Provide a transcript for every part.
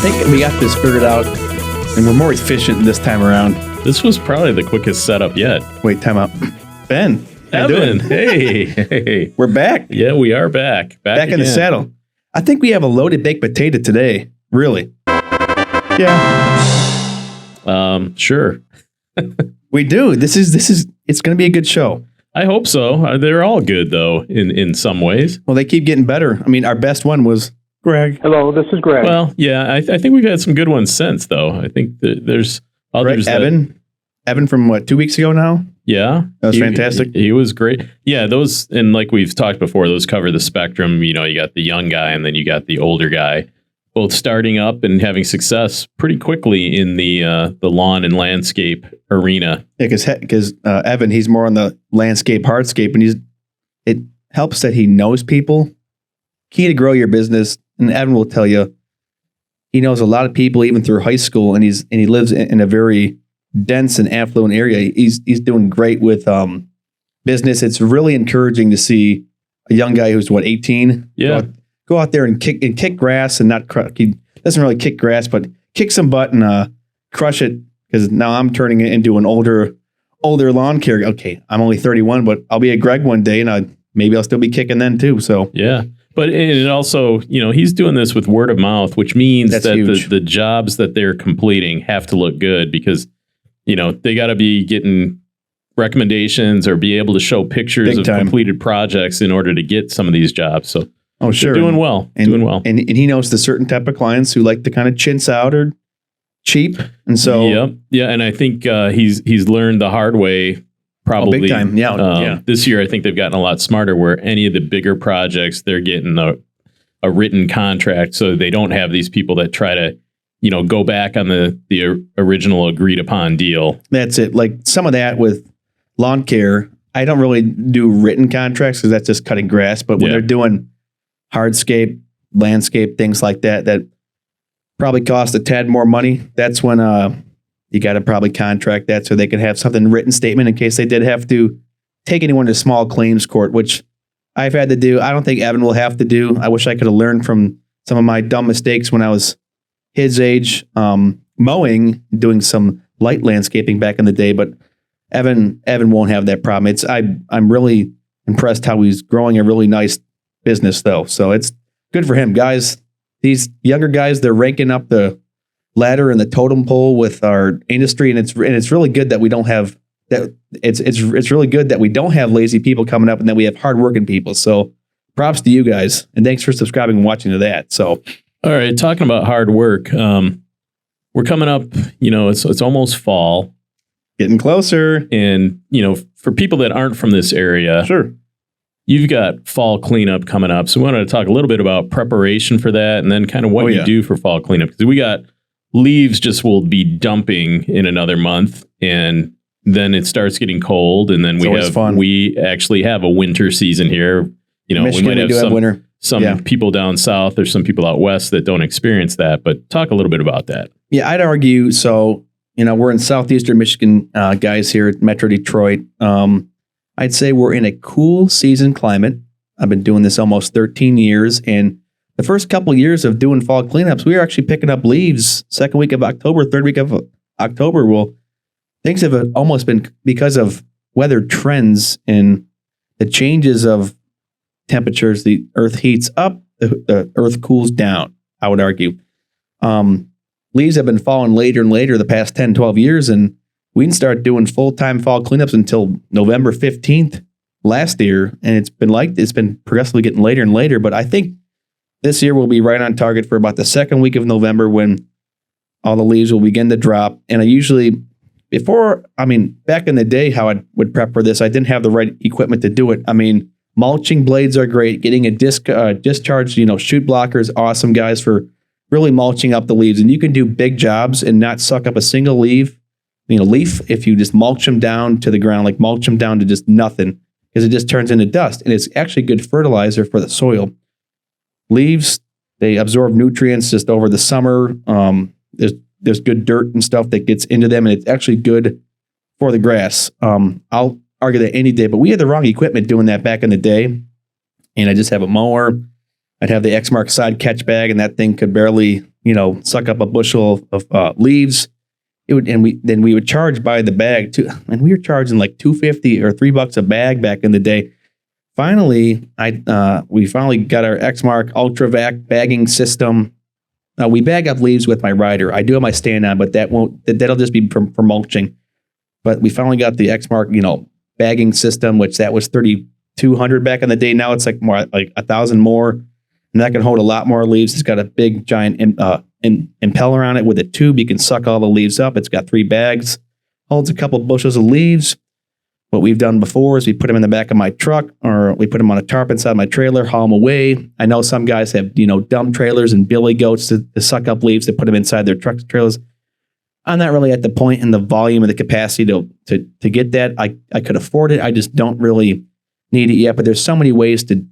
think we got this figured out, and we're more efficient this time around. This was probably the quickest setup yet. Wait, time out. Ben. Evan, hey. We're back. Yeah, we are back. Back in the saddle. I think we have a loaded baked potato today. Really? Yeah. Sure. We do. It's going to be a good show. I hope so. They're all good, though, in some ways. Well, they keep getting better. I mean, our best one was Greg. Hello, this is Greg. Well, yeah, I think we've had some good ones since, though. I think there's others. Evan from what, 2 weeks ago now? Yeah. That was fantastic. He was great. Yeah, those, and like we've talked before, those cover the spectrum. You know, you got the young guy and then you got the older guy, both starting up and having success pretty quickly in the lawn and landscape arena. Yeah, because Evan, he's more on the landscape, hardscape, and it helps that he knows people. Key to grow your business, and Evan will tell you, he knows a lot of people even through high school, and he lives in a very dense and affluent area. He's doing great with business. It's really encouraging to see a young guy who's 18. Yeah, go out there and kick grass, and not he doesn't really kick grass, but kick some butt and crush it. Because now I'm turning it into an older lawn care. Okay, I'm only 31, but I'll be a Greg one day, and maybe I'll still be kicking then too. So yeah. But it also, you know, he's doing this with word of mouth, which means that the jobs that they're completing have to look good because, you know, they got to be getting recommendations or be able to show pictures of completed projects in order to get some of these jobs. So, sure, doing well, and he knows the certain type of clients who like to kind of chintz out or cheap, and so yeah, and I think he's learned the hard way. Probably big time. Yeah. This year, I think they've gotten a lot smarter where any of the bigger projects, they're getting a written contract. So they don't have these people that try to, you know, go back on the original agreed upon deal. That's it. Like some of that with lawn care, I don't really do written contracts because that's just cutting grass. But when they're doing hardscape, landscape, things like that probably cost a tad more money. That's when, you got to probably contract that so they can have something written statement in case they did have to take anyone to small claims court, which I've had to do. I don't think Evan will have to do. I wish I could have learned from some of my dumb mistakes when I was his age, mowing, doing some light landscaping back in the day. But Evan won't have that problem. I'm really impressed how he's growing a really nice business though. So it's good for him, guys. These younger guys, they're ranking up the ladder and the totem pole with our industry, and it's really good that we don't have that. It's really good that we don't have lazy people coming up, and that we have hardworking people. So, props to you guys, and thanks for subscribing and watching to that. So, all right, talking about hard work, we're coming up. You know, it's almost fall, getting closer, and you know, for people that aren't from this area, sure, you've got fall cleanup coming up. So, we wanted to talk a little bit about preparation for that, and then kind of what you do for fall cleanup because we got. Leaves just will be dumping in another month, and then it starts getting cold, and then we actually have a winter season here. You know, Michigan, we might have some people down south or some people out west that don't experience that. But talk a little bit about that. Yeah, I'd argue. So, you know, we're in southeastern Michigan, guys here at Metro Detroit. I'd say we're in a cool season climate. I've been doing this almost 13 years, and the first couple of years of doing fall cleanups, we were actually picking up leaves second week of October, third week of October. Well, things have almost been because of weather trends and the changes of temperatures. The earth heats up, the earth cools down, I would argue. Leaves have been falling later and later the past 10, 12 years, and we didn't start doing full-time fall cleanups until November 15th last year, and it's been progressively getting later and later, but I think this year we'll be right on target for about the second week of November when all the leaves will begin to drop. And back in the day, how I would prep for this, I didn't have the right equipment to do it. I mean, mulching blades are great. Getting a discharge, chute blocker is awesome, guys, for really mulching up the leaves. And you can do big jobs and not suck up a single leaf if you just mulch them down to the ground, like mulch them down to just nothing, because it just turns into dust. And it's actually good fertilizer for the soil. Leaves, they absorb nutrients just over the summer. There's good dirt and stuff that gets into them, and it's actually good for the grass. I'll argue that any day, but we had the wrong equipment doing that back in the day, and I just have a mower. I'd have the Xmark side catch bag, and that thing could barely suck up a bushel of leaves. We would charge by the bag too, and we were charging like $2.50 or $3 a bag back in the day. Finally, we finally got our Xmark Ultravac bagging system. We bag up leaves with my rider. I do have my stand on, but that'll just be for mulching. But we finally got the Xmark, bagging system, which that was $3,200 back in the day. Now it's like more like 1,000 more, and that can hold a lot more leaves. It's got a big giant impeller on it with a tube. You can suck all the leaves up. It's got 3 bags, holds a couple bushels of leaves. What we've done before is we put them in the back of my truck, or we put them on a tarp inside my trailer, haul them away. I know some guys have, dump trailers and billy goats to suck up leaves to put them inside their trucks, trailers. I'm not really at the point in the volume and the capacity to get that. I could afford it. I just don't really need it yet. But there's so many ways to,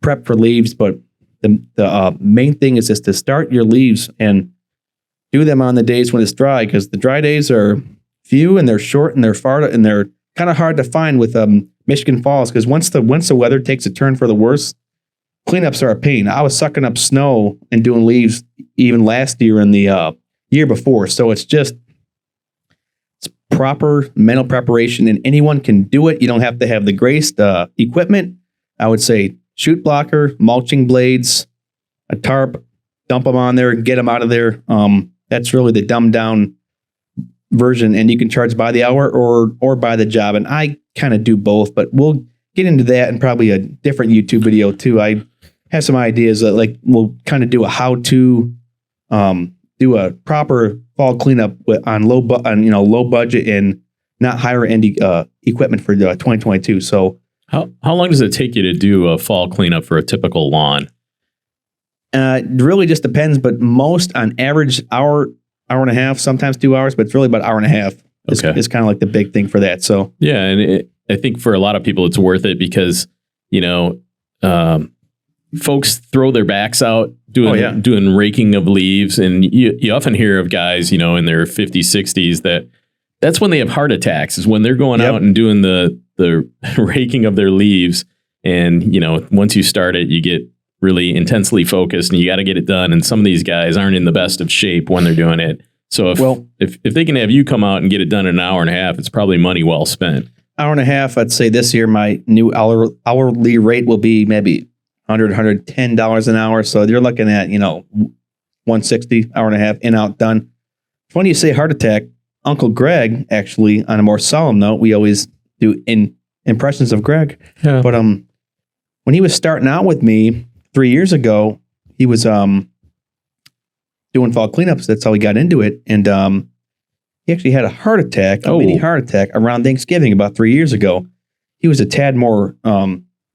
prep for leaves. But the main thing is just to start your leaves and do them on the days when it's dry, because the dry days are few and they're short and they're far and they're kind of hard to find with Michigan Falls, because once the weather takes a turn for the worse, cleanups are a pain. I was sucking up snow and doing leaves even last year and the year before. So it's proper mental preparation, and anyone can do it. You don't have to have the greatest equipment. I would say chute blocker, mulching blades, a tarp, dump them on there and get them out of there. That's really the dumbed down version, and you can charge by the hour or by the job. And I kind of do both, but we'll get into that in probably a different YouTube video too. I have some ideas that we'll kind of do a how to do a proper fall cleanup on low budget and not higher end equipment for 2022. So how long does it take you to do a fall cleanup for a typical lawn? It really just depends, but most on average hour and a half, sometimes 2 hours, but it's really about hour and a half. It's kind of like the big thing for that. So yeah, and I think for a lot of people it's worth it because folks throw their backs out doing raking of leaves, and you often hear of guys in their 50s, 60s that's when they have heart attacks, is when they're going out and doing the raking of their leaves. And once you start it, you get really intensely focused and you got to get it done. And some of these guys aren't in the best of shape when they're doing it. So if they can have you come out and get it done in an hour and a half, it's probably money well spent. Hour and a half, I'd say this year my new hourly rate will be maybe $100, $110 an hour. So you're looking at, $160, hour and a half, in, out, done. Funny you say heart attack. Uncle Greg, actually, on a more solemn note, we always do impressions of Greg. Yeah. But when he was starting out with me 3 years ago, he was doing fall cleanups. That's how he got into it. And he actually had a heart attack, a mini heart attack around Thanksgiving about 3 years ago. He was a tad more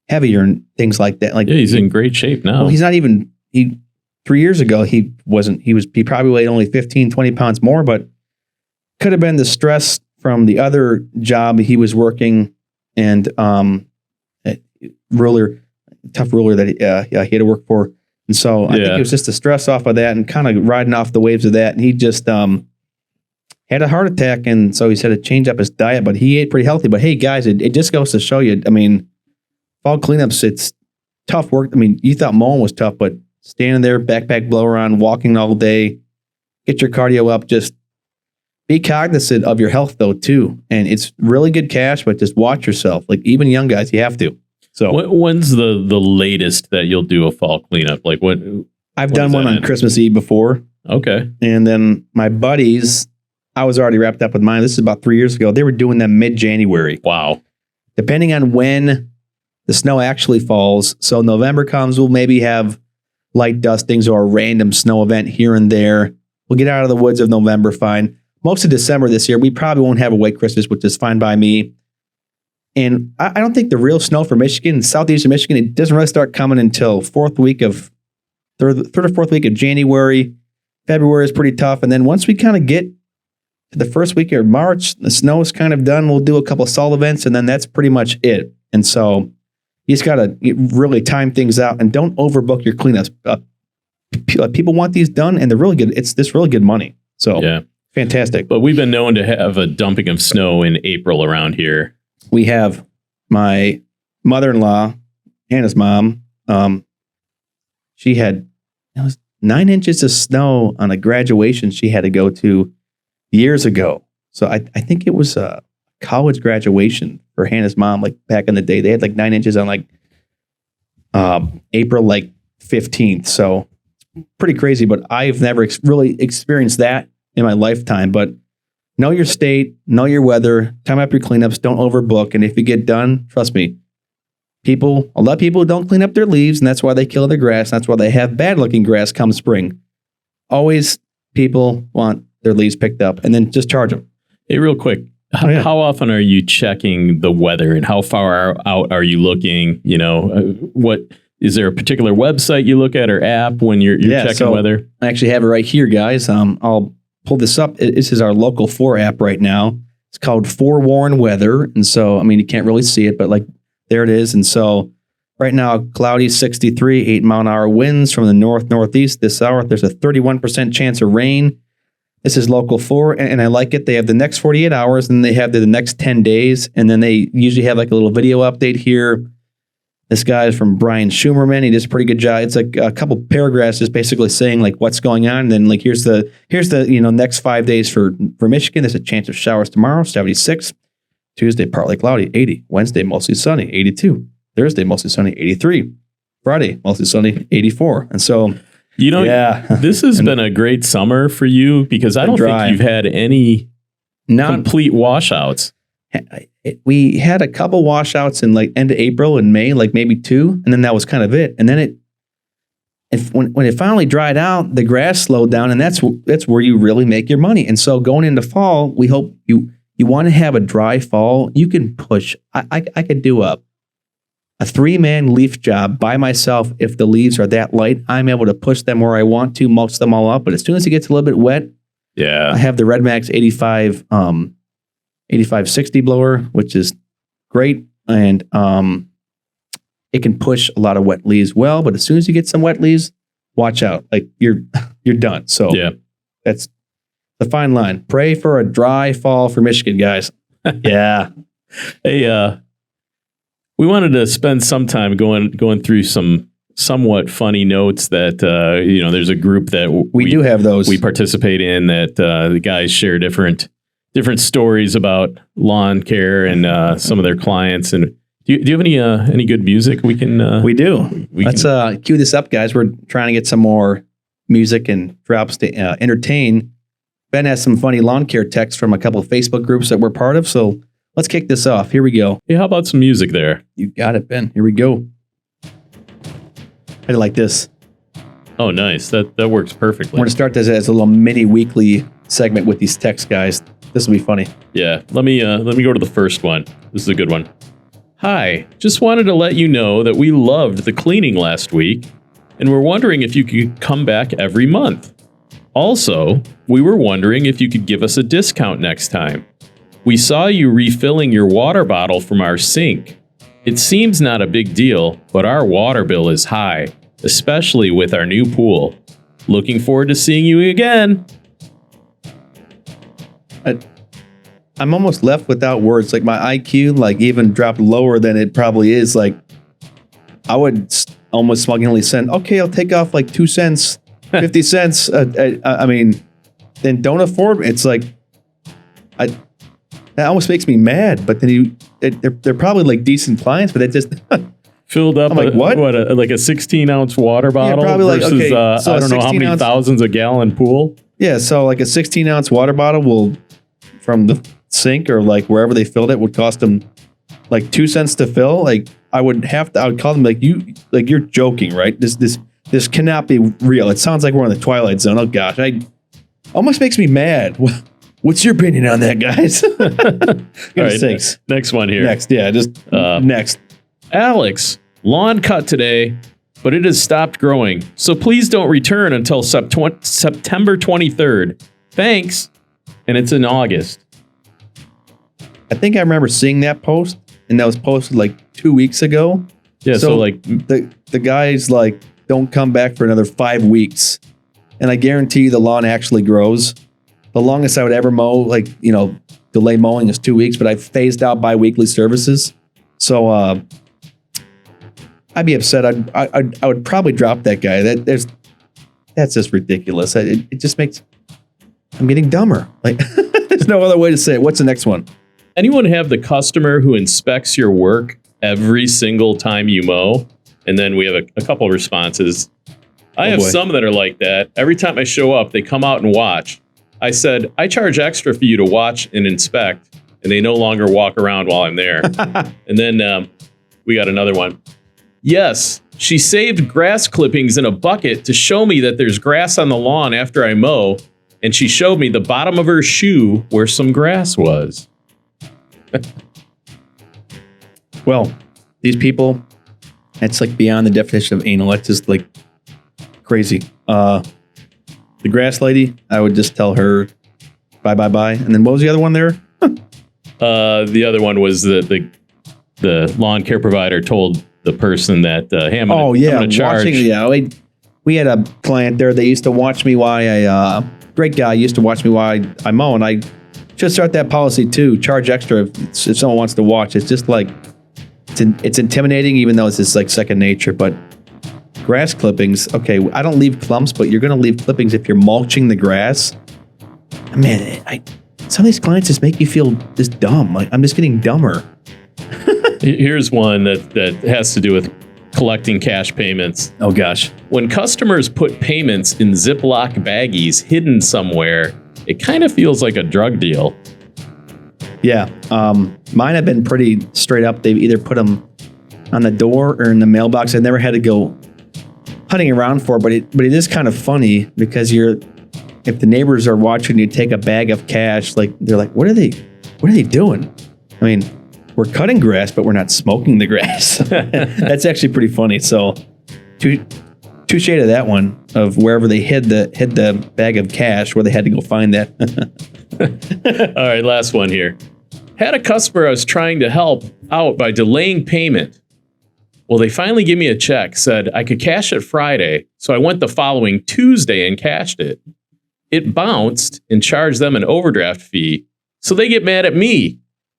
heavier and things like that. He's in great shape now. Well, he's not even, 3 years ago, he probably weighed only 15, 20 pounds more, but could have been the stress from the other job he was working and tough ruler that he had to work for. And so I think it was just the stress off of that and kind of riding off the waves of that. And he just had a heart attack. And so he said to change up his diet, but he ate pretty healthy. But hey, guys, it just goes to show you, fall cleanups, it's tough work. You thought mowing was tough, but standing there, backpack blower on, walking all day, get your cardio up, just be cognizant of your health though too. And it's really good cash, but just watch yourself. Even young guys, you have to. So when's the latest that you'll do a fall cleanup? I've done one on Christmas Eve before. Okay. And then my buddies, I was already wrapped up with mine. This is about 3 years ago. They were doing them mid-January. Wow. Depending on when the snow actually falls. So November comes, we'll maybe have light dustings or a random snow event here and there. We'll get out of the woods of November, fine. Most of December this year, we probably won't have a white Christmas, which is fine by me. And I don't think the real snow for Michigan, southeastern Michigan, it doesn't really start coming until third or fourth week of January. February is pretty tough. And then once we kind of get to the first week of March, the snow is kind of done. We'll do a couple of salt events, and then that's pretty much it. And so you just got to really time things out and don't overbook your cleanups. People want these done, and they're really good. It's this really good money. So yeah. Fantastic. But we've been known to have a dumping of snow in April around here. We have my mother-in-law, Hannah's mom. She had, 9 inches of snow on a graduation she had to go to years ago. So I think it was a college graduation for Hannah's mom, like back in the day. They had like 9 inches on like April like 15th. So pretty crazy, but I've never really experienced that in my lifetime. But know your state, know your weather, time up your cleanups, don't overbook. And if you get done, trust me, a lot of people don't clean up their leaves, and that's why they kill their grass. That's why they have bad looking grass come spring. Always people want their leaves picked up, and then just charge them. Hey, real quick, how often are you checking the weather, and how far out are you looking? You know, what is there a particular website you look at or app when you're checking weather? I actually have it right here, guys. I'll pull this up. This is our Local 4 app right now. It's called Forewarn Weather, and so I mean you can't really see it, but like there it is. And so right now, cloudy, 63, 8-mile-an-hour winds from the northeast this hour. There's a 31% chance of rain. This is Local 4, and I like it. They have the next 48 hours, and they have the next 10 days, and then they usually have like a little video update here. This guy is from Brian Schumerman. He does a pretty good job. It's like a couple paragraphs just basically saying like what's going on. And then like here's the next 5 days for Michigan. There's a chance of showers tomorrow, 76. Tuesday, partly cloudy, 80. Wednesday, mostly sunny, 82. Thursday, mostly sunny, 83. Friday, mostly sunny, 84. And so, this has been a great summer for you because I don't think you've had any complete washouts. We had a couple washouts in like end of April and May, like maybe 2, and then that was kind of it. And then when it finally dried out, the grass slowed down, and that's where you really make your money. And so going into fall, we hope you want to have a dry fall. You can push. I could do a 3-man leaf job by myself. If the leaves are that light, I'm able to push them where I want to, mulch them all up. But as soon as it gets a little bit wet, I have the Red Max 8560 blower, which is great. And it can push a lot of wet leaves well. But as soon as you get some wet leaves, watch out. Like you're done. So that's the fine line. Pray for a dry fall for Michigan, guys. Yeah. Hey, we wanted to spend some time going through some somewhat funny notes that there's a group that we do have those we participate in that the guys share different stories about lawn care and some of their clients. And do you have any good music we can? We do. Let's cue this up, guys. We're trying to get some more music and drops to entertain. Ben has some funny lawn care texts from a couple of Facebook groups that we're part of, so let's kick this off. Here we go. Hey, how about some music there? You got it, Ben. Here we go. I like this. Oh, nice. That works perfectly. We're going to start this as a little mini weekly segment with these texts, guys. This will be funny. Yeah. Let me go to the first one. This is a good one. Hi. Just wanted to let you know that we loved the cleaning last week, and we're wondering if you could come back every month. Also, we were wondering if you could give us a discount next time. We saw you refilling your water bottle from our sink. It seems not a big deal, but our water bill is high, especially with our new pool. Looking forward to seeing you again. I'm almost left without words. Like my IQ, like even dropped lower than it probably is. Like I would almost smugly send, okay, I'll take off like 2 cents, 50 cents. I mean, then don't afford. It's like, that almost makes me mad. But then they're probably like decent clients, but it just filled up. I'm like, what? Like a 16-ounce water bottle probably versus like, okay, so I don't know how many thousands a gallon pool. Yeah, so like a 16-ounce water bottle will from the sink or like wherever they filled it would cost them like 2 cents to fill. Like I would call them like you're joking, right? This cannot be real. It sounds like we're in the Twilight Zone. Oh gosh, almost makes me mad. What's your opinion on that, guys? All right, next one here. Next, yeah, just next. Alex, lawn cut today, but it has stopped growing. So please don't return until September 23rd. Thanks. And it's in August. I think I remember seeing that post, and that was posted like 2 weeks ago. Yeah, so like the guy's like, don't come back for another 5 weeks. And I guarantee you the lawn actually grows. The longest I would ever mow, like, delay mowing is 2 weeks, but I've phased out bi-weekly services. So I'd be upset. I would probably drop that guy. That that's just ridiculous. It just makes, I'm getting dumber. Like, there's no other way to say it. What's the next one? Anyone have the customer who inspects your work every single time you mow? And then we have a couple of responses. I have some that are like that. Every time I show up, they come out and watch. I said, I charge extra for you to watch and inspect, and they no longer walk around while I'm there. And then we got another one. Yes, she saved grass clippings in a bucket to show me that there's grass on the lawn after I mow, and she showed me the bottom of her shoe where some grass was. Well, these people, it's like beyond the definition of anal. It's just like crazy. The grass lady, I would just tell her bye. And then what was the other one there? The other one was the lawn care provider told the person that, hey, I'm gonna charge. We had a client there. They used to watch me while great guy used to watch me while I mow, and I should start that policy too. Charge extra if someone wants to watch. It's just like it's intimidating, even though it's just like second nature. But grass clippings, okay, I don't leave clumps, but you're gonna leave clippings if you're mulching the grass. Man, some of these clients just make you feel just dumb. Like I'm just getting dumber. Here's one that has to do with collecting cash payments. Oh gosh. When customers put payments in Ziploc baggies hidden somewhere, it kind of feels like a drug deal. Yeah. Mine have been pretty straight up. They've either put them on the door or in the mailbox. I've never had to go hunting around for it, but it is kind of funny because if the neighbors are watching you take a bag of cash, like they're like, what are they doing? I mean, we're cutting grass, but we're not smoking the grass. That's actually pretty funny. So touche to that one of wherever they hid the bag of cash where they had to go find that. All right, last one here. Had a customer I was trying to help out by delaying payment. Well, they finally gave me a check, said I could cash it Friday. So I went the following Tuesday and cashed it. It bounced and charged them an overdraft fee. So they get mad at me.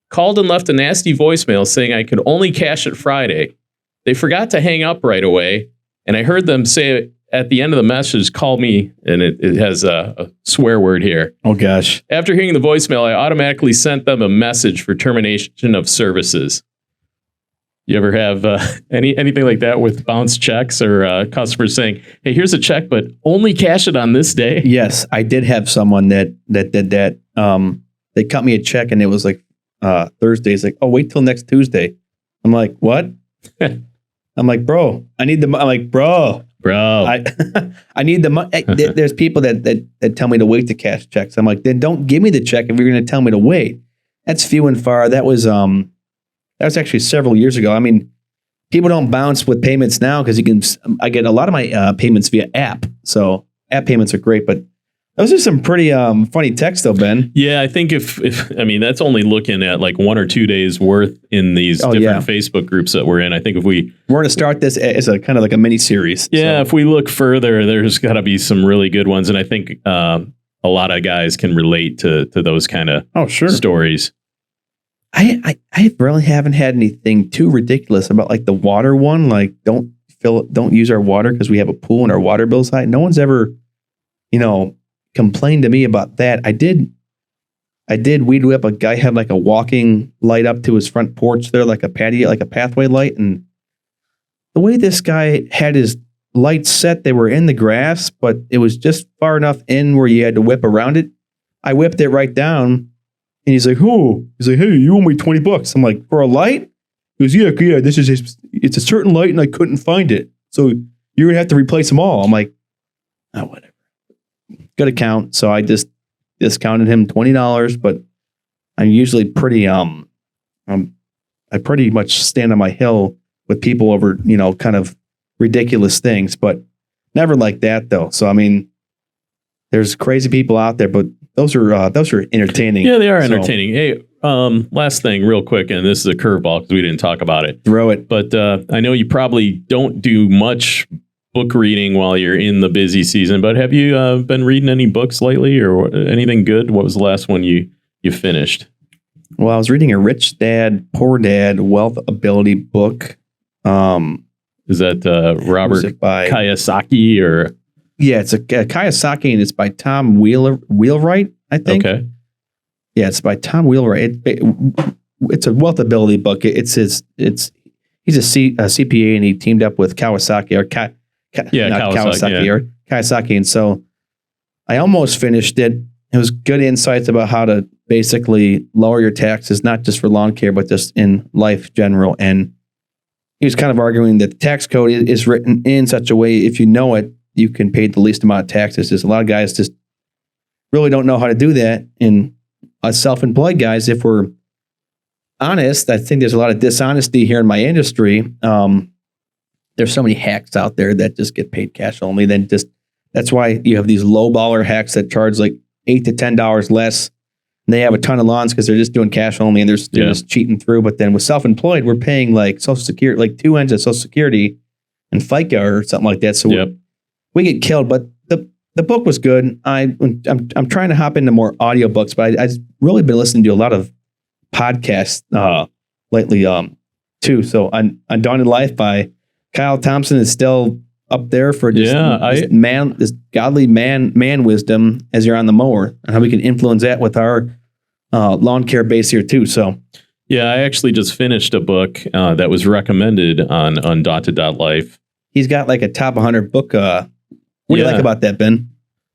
Called and left a nasty voicemail saying I could only cash it Friday. They forgot to hang up right away. And I heard them say at the end of the message, call me. And it has a swear word here. Oh, gosh. After hearing the voicemail, I automatically sent them a message for termination of services. You ever have anything like that with bounce checks or customers saying, hey, here's a check, but only cash it on this day? Yes, I did have someone that did that. They cut me a check and it was like Thursday. It's like, oh, wait till next Tuesday. I'm like, what? I'm like, bro, I need the money. I'm like, bro. I need the money. There's people that tell me to wait to cash checks. I'm like, then don't give me the check if you're going to tell me to wait. That's few and far. That was actually several years ago. I mean, people don't bounce with payments now because I get a lot of my payments via app. So app payments are great, but those are some pretty funny texts though, Ben. Yeah, I think if that's only looking at like 1 or 2 days worth in these different Facebook groups that we're in. I think if we're going to start this as a kind of like a mini series. Yeah, so if we look further, there's got to be some really good ones. And I think a lot of guys can relate to those kind of stories. I really haven't had anything too ridiculous about like the water one. Like don't use our water because we have a pool and our water bill's high. No one's ever, complained to me about that. I did weed whip a guy, had like a walking light up to his front porch there, like a patio, like a pathway light. And the way this guy had his lights set, they were in the grass, but it was just far enough in where you had to whip around it. I whipped it right down and he's like, "Who?" He's like, "Hey, you owe me $20. I'm like, "For a light?" He goes, yeah, it's a certain light and I couldn't find it. So you're going to have to replace them all. I'm like, oh, whatever. Good account. So I just discounted him $20, but I'm usually pretty, I pretty much stand on my hill with people over, kind of ridiculous things, but never like that though. So, I mean, there's crazy people out there, but those are entertaining. Yeah, they are entertaining. Hey, last thing real quick, and this is a curveball because we didn't talk about it. Throw it. But I know you probably don't do much book reading while you're in the busy season, but have you been reading any books lately or anything good? What was the last one you finished? Well, I was reading a Rich Dad, Poor Dad Wealth Ability book. Is that Robert Kiyosaki or? Yeah, it's a Kawasaki, and it's by Tom Wheelwright, I think. Okay. Yeah, it's by Tom Wheelwright. It's a wealth ability book. He's a CPA, and he teamed up with Kawasaki or Kawasaki, and so I almost finished it. It was good insights about how to basically lower your taxes, not just for lawn care, but just in life general. And he was kind of arguing that the tax code is written in such a way, if you know it, you can pay the least amount of taxes. There's a lot of guys just really don't know how to do that. And us self-employed guys, if we're honest, I think there's a lot of dishonesty here in my industry. There's so many hacks out there that just get paid cash only. That's why you have these low baller hacks that charge like $8 to $10 less. And they have a ton of lawns because they're just doing cash only and they're just cheating through. But then with self-employed, we're paying like Social Security, like 2 ends of Social Security and FICA or something like that. So we get killed. But the book was good. I'm trying to hop into more audiobooks, but I've really been listening to a lot of podcasts lately too. So Undaunted Life by Kyle Thompson is still up there for just this godly man wisdom as you're on the mower, and how we can influence that with our lawn care base here too. So yeah, I actually just finished a book that was recommended on Undaunted.life. He's got like a top 100 book. What do you like about that, Ben?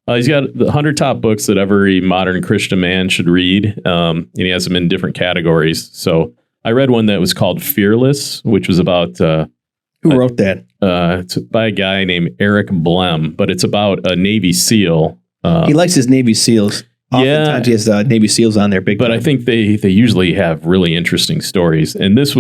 He's got the 100 top books that every modern Christian man should read. And he has them in different categories. So I read one that was called Fearless, which was about... Who wrote that? It's by a guy named Eric Blem, but it's about a Navy SEAL. He likes his Navy SEALs. Oftentimes he has Navy SEAls on there. But I think they usually have really interesting stories. And this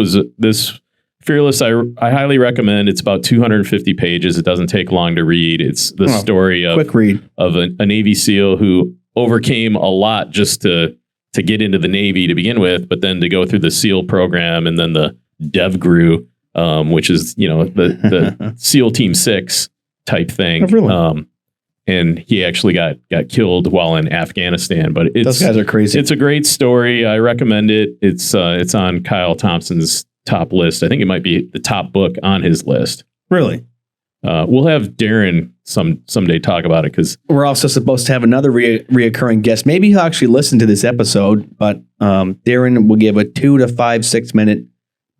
Fearless, I highly recommend. It's about 250 pages. It doesn't take long to read. It's the story of quick read of a Navy SEAL who overcame a lot just to get into the Navy to begin with, but then to go through the SEAL program and then the DevGru, which is the SEAL Team 6 type thing. Oh, really? And he actually got killed while in Afghanistan. But those guys are crazy. It's a great story. I recommend it. It's on Kyle Thompson's top list. I think it might be the top book on his list. Really? We'll have Darren someday talk about it, because we're also supposed to have another reoccurring guest. Maybe he'll actually listen to this episode, but Darren will give a 2 to 5 6-minute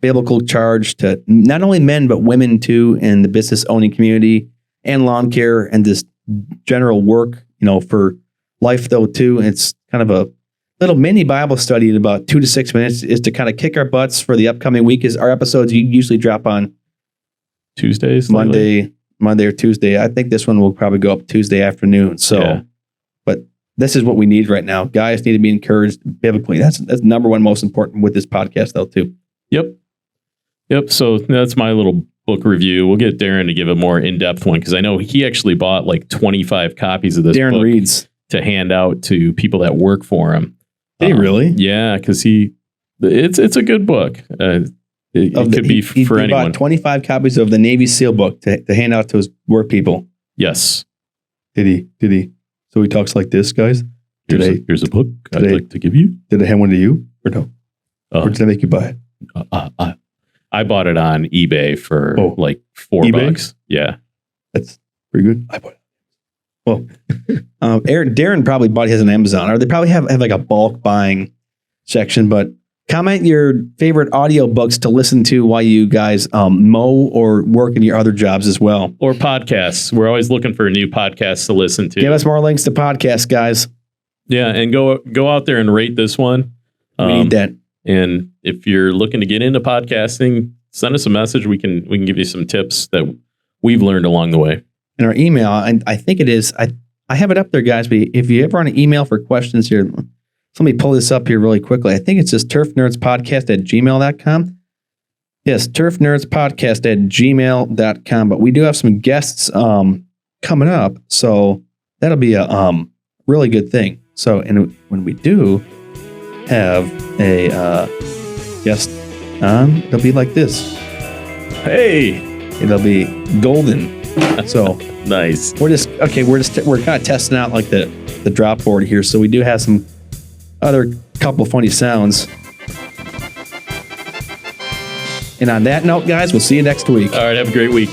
biblical charge to not only men but women too, in the business owning community and lawn care and this general work, for life though too. It's kind of a little mini Bible study in about 2 to 6 minutes, is to kind of kick our butts for the upcoming week. Is our episodes usually drop on Tuesdays, Monday or Tuesday. I think this one will probably go up Tuesday afternoon. So, but this is what we need right now. Guys need to be encouraged biblically. That's number one most important with this podcast though too. Yep. So that's my little book review. We'll get Darren to give a more in-depth one, because I know he actually bought like 25 copies of this book reads to hand out to people that work for him. Did he really? Yeah, because it's a good book. It could be for anyone. He bought 25 copies of the Navy SEAL book to hand out to his work people. Yes. Did he? So he talks like this, guys? Here's a book I'd like to give you. Did I hand one to you or no? Or did I make you buy it? I bought it on eBay for like $4. Yeah. That's pretty good. I bought it. Well, Darren probably bought his on Amazon, or they probably have like a bulk buying section. But comment your favorite audiobooks to listen to while you guys mow or work in your other jobs as well. Or podcasts. We're always looking for new podcasts to listen to. Give us more links to podcasts, guys. Yeah, and go out there and rate this one. We need that. And if you're looking to get into podcasting, send us a message. We can give you some tips that we've learned along the way. In our email, and I think it is, I have it up there, guys, but if you ever want an email for questions here, let me pull this up here really quickly. I think it's just turfnerdspodcast@gmail.com. Yes, turfnerdspodcast@gmail.com. But we do have some guests coming up, so that'll be a really good thing. So, and when we do have a guest on, it'll be like this. Hey, it'll be golden. So nice. We're kind of testing out like the drop board here. So we do have some other couple funny sounds. And on that note, guys, we'll see you next week. All right, have a great week.